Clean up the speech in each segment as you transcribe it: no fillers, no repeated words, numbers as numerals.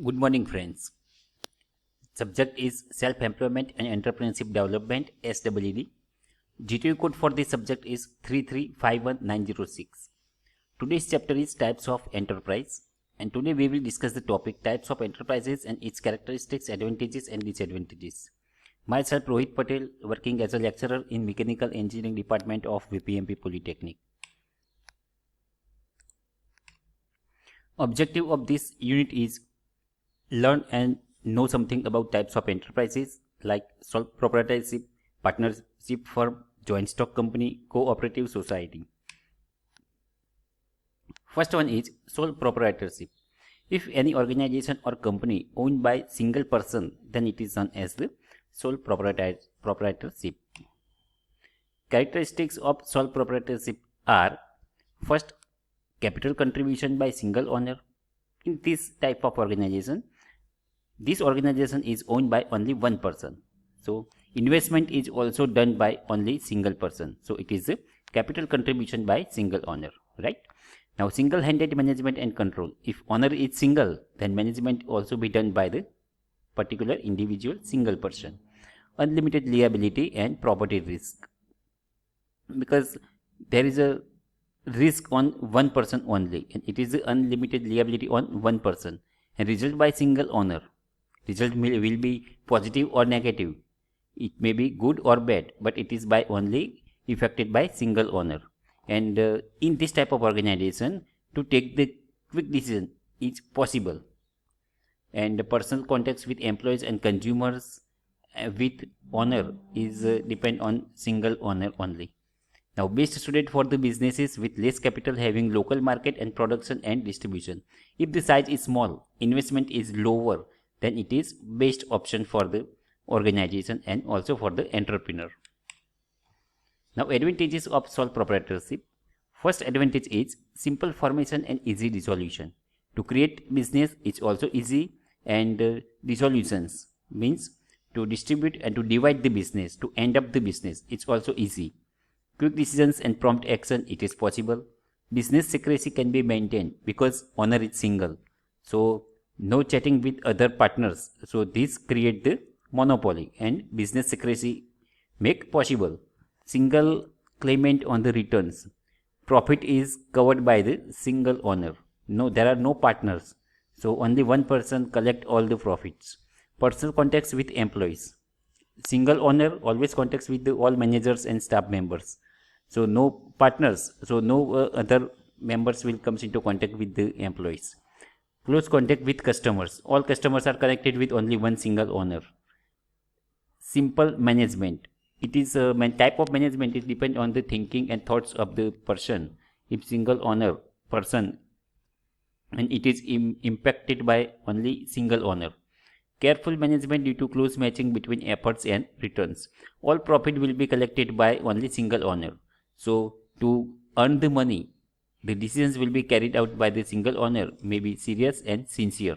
Good morning, friends. Subject is Self-Employment and Entrepreneurship Development SWD. GTU code for this subject is 3351906. Today's chapter is Types of Enterprise, and today we will discuss the topic Types of Enterprises and its characteristics, advantages and disadvantages. Myself Rohit Patel, working as a lecturer in Mechanical Engineering Department of VPMP Polytechnic. Objective of this unit is learn and know something about types of enterprises like sole proprietorship, partnership firm, joint stock company, cooperative society. First one is sole proprietorship. If any organization or company owned by single person, then it is known as the sole proprietorship. Characteristics of sole proprietorship are: first, capital contribution by single owner. In this type of organization, this organization is owned by only one person. So investment is also done by only single person. So it is a capital contribution by single owner, right? Now single-handed management and control. If owner is single, then management also be done by the particular individual single person. Unlimited liability and property risk. Because there is a risk on one person only, and it is the unlimited liability on one person, and result by single owner. Result will be positive or negative. It may be good or bad, but it is by only affected by single owner. And in this type of organization, to take the quick decision is possible. And the personal contacts with employees and consumers with owner is depend on single owner only. Now, best suited for the businesses with less capital, having local market and production and distribution. If the size is small, investment is lower, then it is best option for the organization and also for the entrepreneur. Now, advantages of sole proprietorship. First advantage is simple formation and easy dissolution. To create business is also easy, and dissolutions means to distribute and to divide the business, to end up the business, it's also easy. Quick decisions and prompt action, it is possible. Business secrecy can be maintained because owner is single. So no chatting with other partners. So this create the monopoly, and business secrecy make possible. Single claimant on the returns. Profit is covered by the single owner. No, there are no partners. So only one person collect all the profits. Personal contacts with employees. Single owner always contacts with all managers and staff members. So no partners. So no other members will comes into contact with the employees. Close contact with customers. All customers are connected with only one single owner. Simple management. It is a type of management. It depends on the thinking and thoughts of the person. If single owner person, and it is impacted by only single owner. Careful management due to close matching between efforts and returns. All profit will be collected by only single owner. So to earn the money, the decisions will be carried out by the single owner, may be serious and sincere.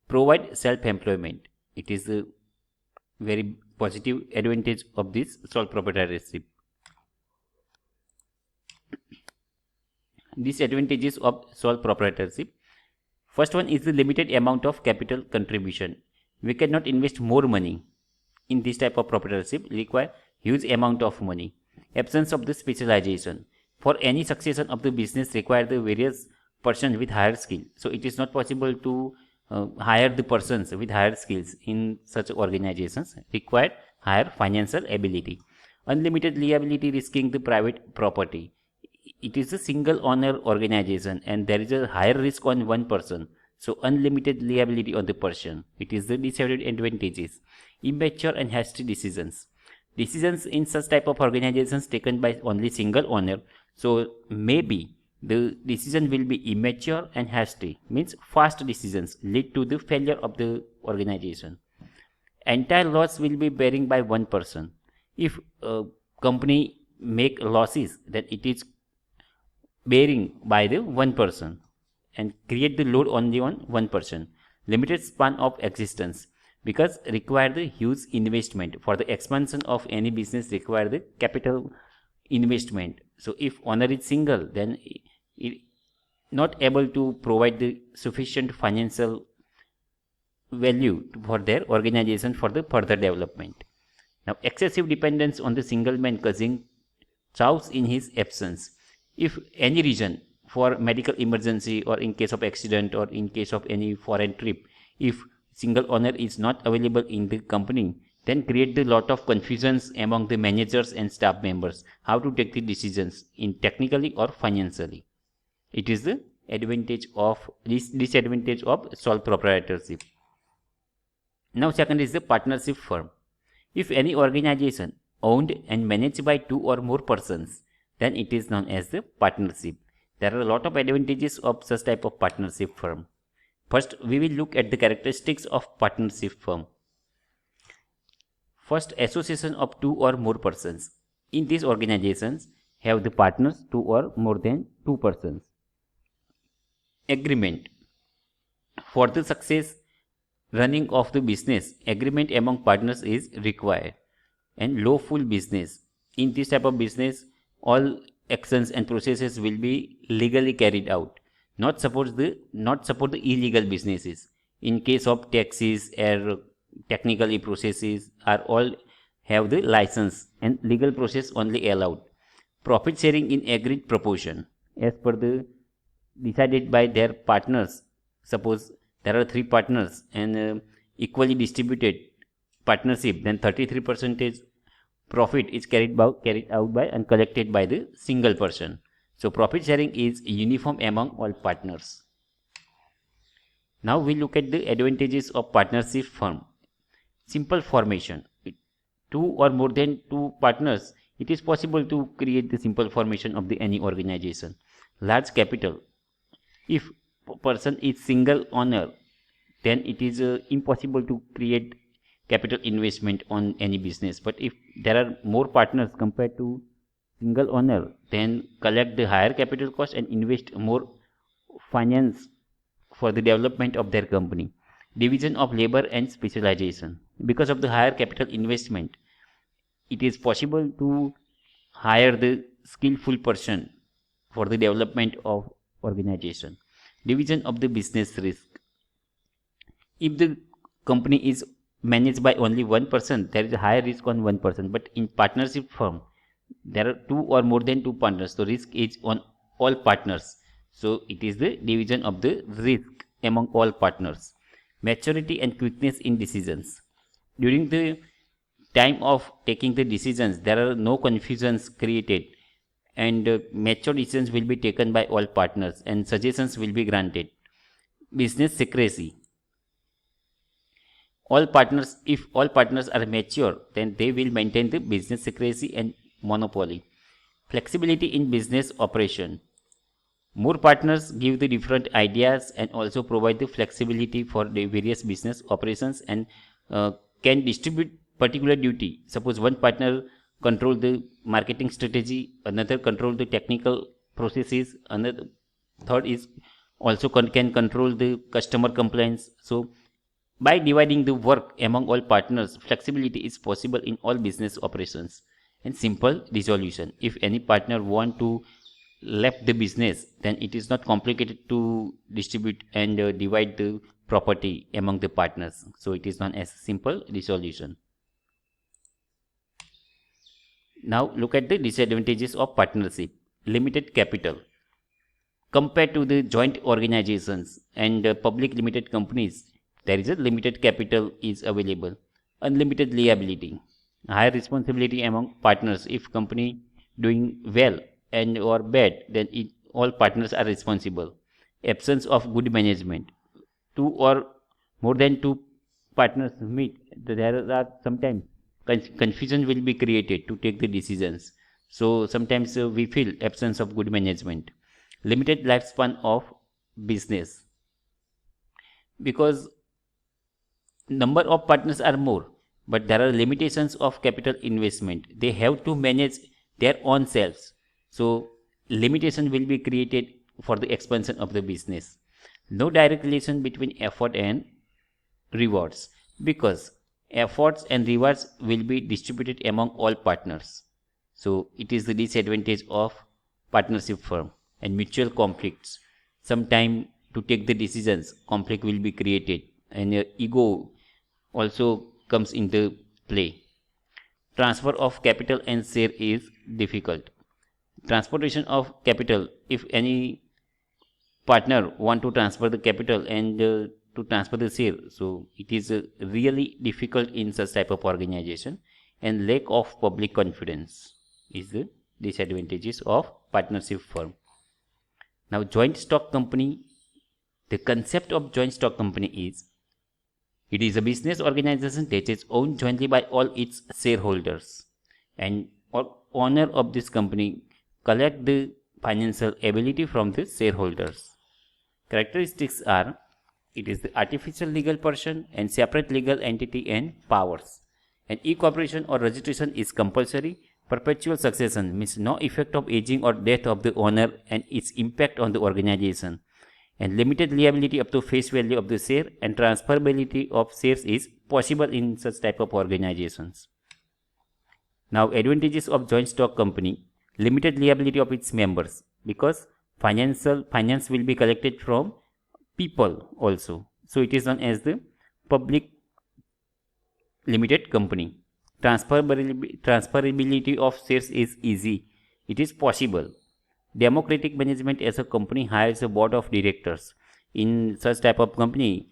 Provide self-employment. It is a very positive advantage of this sole proprietorship. Disadvantages of sole proprietorship. First one is the limited amount of capital contribution. We cannot invest more money in this type of proprietorship, require huge amount of money. Absence of the specialization. For any succession of the business require the various persons with higher skill. So it is not possible to hire the persons with higher skills in such organizations. Require higher financial ability. Unlimited liability, risking the private property. It is a single owner organization and there is a higher risk on one person. So unlimited liability on the person. It is the disadvantages. Immature and hasty decisions. Decisions in such type of organizations taken by only single owner. So maybe the decision will be immature and hasty. Means fast decisions lead to the failure of the organization. Entire loss will be bearing by one person. If a company make losses, then it is bearing by the one person and create the load only on one person. Limited span of existence, because require the huge investment. For the expansion of any business require the capital investment. So if owner is single, then it not able to provide the sufficient financial value for their organization for the further development. Now, excessive dependence on the single man causing chaos in his absence. If any reason for medical emergency or in case of accident or in case of any foreign trip, if single owner is not available in the company, then create a lot of confusions among the managers and staff members how to take the decisions in technically or financially. It is the disadvantage of sole proprietorship. Now, second is the partnership firm. If any organization owned and managed by two or more persons, then it is known as the partnership. There are a lot of advantages of such type of partnership firm. First, we will look at the characteristics of partnership firm. First, association of two or more persons. In these organizations, have the partners two or more than two persons. Agreement. For the success running of the business, agreement among partners is required. And lawful business. In this type of business, all actions and processes will be legally carried out. Not support the illegal businesses. In case of taxes or technical processes are all have the license and legal process only allowed. Profit sharing in agreed proportion as per the decided by their partners. Suppose there are three partners and equally distributed partnership, then 33% profit is carried out by and collected by the single person. So profit sharing is uniform among all partners. Now we look at the advantages of partnership firm. Simple formation. Two or more than two partners, it is possible to create the simple formation of the any organization. Large capital. If person is single owner, then it is impossible to create capital investment on any business. But if there are more partners compared to single owner, then collect the higher capital cost and invest more finance for the development of their company. Division of labor and specialization. Because of the higher capital investment, it is possible to hire the skillful person for the development of organization. Division of the business risk. If the company is managed by only one person, there is a higher risk on one person. But in partnership firm, there are two or more than two partners, so risk is on all partners. So it is the division of the risk among all partners. Maturity and quickness in decisions. During the time of taking the decisions, there are no confusions created, and mature decisions will be taken by all partners and suggestions will be granted. Business secrecy. If all partners are mature, then they will maintain the business secrecy and monopoly. Flexibility in business operation. More partners give the different ideas and also provide the flexibility for the various business operations and can distribute particular duty. Suppose one partner control the marketing strategy, another control the technical processes, another third is also can control the customer complaints. So by dividing the work among all partners, flexibility is possible in all business operations. And simple resolution. If any partner want to left the business, then it is not complicated to distribute and divide the property among the partners. So it is known as simple resolution. Now look at the disadvantages of partnership. Limited capital. Compared to the joint organizations and public limited companies, there is a limited capital is available. Unlimited liability. Higher responsibility among partners. If company doing well and or bad, then all partners are responsible. Absence of good management. Two or more than two partners meet, there are sometimes confusion will be created to take the decisions. So sometimes we feel absence of good management. Limited lifespan of business, because number of partners are more, but there are limitations of capital investment. They have to manage their own selves. So limitation will be created for the expansion of the business. No direct relation between effort and rewards, because efforts and rewards will be distributed among all partners. So it is the disadvantage of partnership firm. And mutual conflicts. Sometime to take the decisions, conflict will be created and ego also comes into play. Transfer of capital and share is difficult. Transportation of capital, if any partner want to transfer the capital and to transfer the share, so it is really difficult in such type of organization, and lack of public confidence is the disadvantages of partnership firm. Now joint stock company, the concept of joint stock company is, it is a business organization that is owned jointly by all its shareholders, and owner of this company collect the financial ability from the shareholders. Characteristics are, it is the artificial legal person and separate legal entity and powers. And e-corporation or registration is compulsory. Perpetual succession means no effect of aging or death of the owner and its impact on the organization. And limited liability up to face value of the share, and transferability of shares is possible in such type of organizations. Now advantages of joint stock company: limited liability of its members, because finance will be collected from people also, so it is known as the public limited company. Transferability of shares is easy, it is possible. Democratic management, as a company hires a board of directors. In such type of company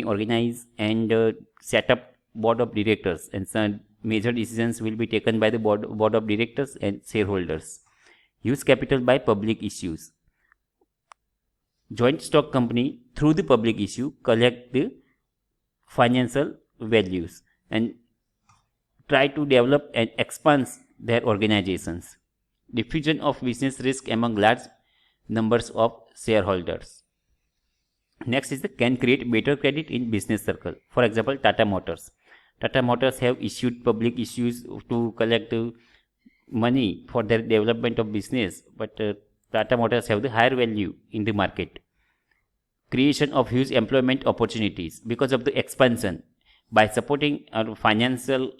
organize and set up board of directors, and some major decisions will be taken by the board of directors and shareholders. Use capital by public issues. Joint stock company through the public issue collect the financial values and try to develop and expand their organizations. Diffusion of business risk among large numbers of shareholders. Next is can create better credit in business circle. For example, Tata Motors. Tata Motors have issued public issues to collect money for their development of business, but Tata Motors have the higher value in the market. Creation of huge employment opportunities because of the expansion. By supporting our financial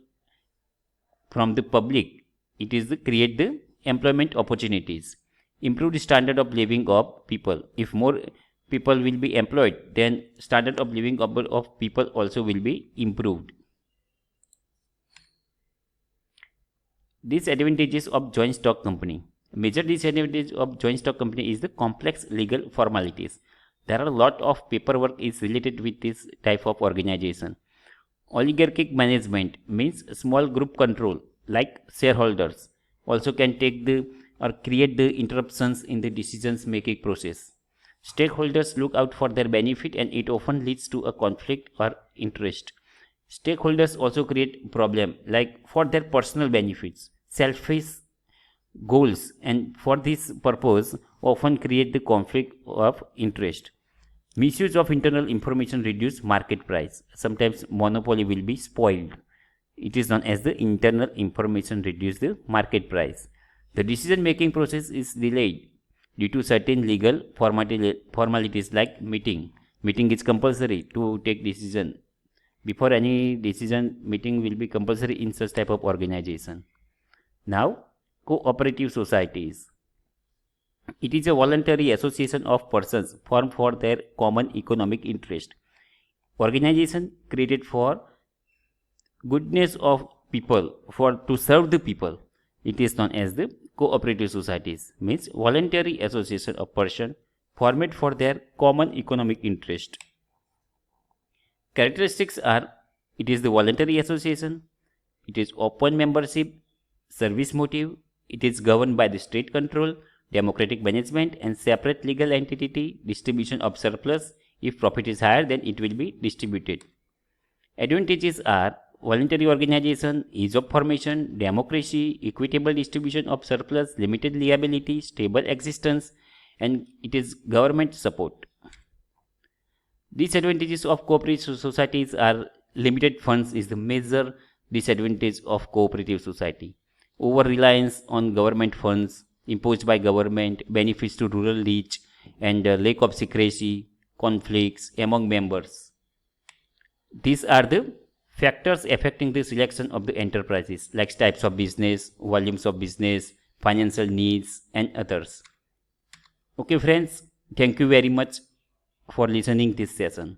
from the public, it is create the employment opportunities. Improved standard of living of people. If more people will be employed, then standard of living of people also will be improved. Disadvantages of joint stock company. Major disadvantage of joint stock company is the complex legal formalities. There are a lot of paperwork is related with this type of organization. Oligarchic management means small group control, like shareholders also can take the or create the interruptions in the decisions making process. Stakeholders look out for their benefit, and it often leads to a conflict or interest. Stakeholders also create problem like for their personal benefits, selfish goals, and for this purpose often create the conflict of interest. Misuse of internal information reduce market price. Sometimes monopoly will be spoiled. It is known as the internal information reduce the market price. The decision making process is delayed due to certain legal formalities like meeting. Meeting is compulsory to take decision. Before any decision, meeting will be compulsory in such type of organization. Now, cooperative societies. It is a voluntary association of persons formed for their common economic interest. Organization created for goodness of people, for to serve the people. It is known as the cooperative societies, means voluntary association of persons formed for their common economic interest. Characteristics are, it is the voluntary association, it is open membership, service motive, it is governed by the state control, democratic management, and separate legal entity, distribution of surplus. If profit is higher, then it will be distributed. Advantages are voluntary organization, ease of formation, democracy, equitable distribution of surplus, limited liability, stable existence, and it is government support. Disadvantages of cooperative societies are limited funds is the major disadvantage of cooperative society. Over reliance on government funds imposed by government, benefits to rural reach, and lack of secrecy, conflicts among members. These are the factors affecting the selection of the enterprises, like types of business, volumes of business, financial needs, and others. Okay friends, thank you very much for listening this session.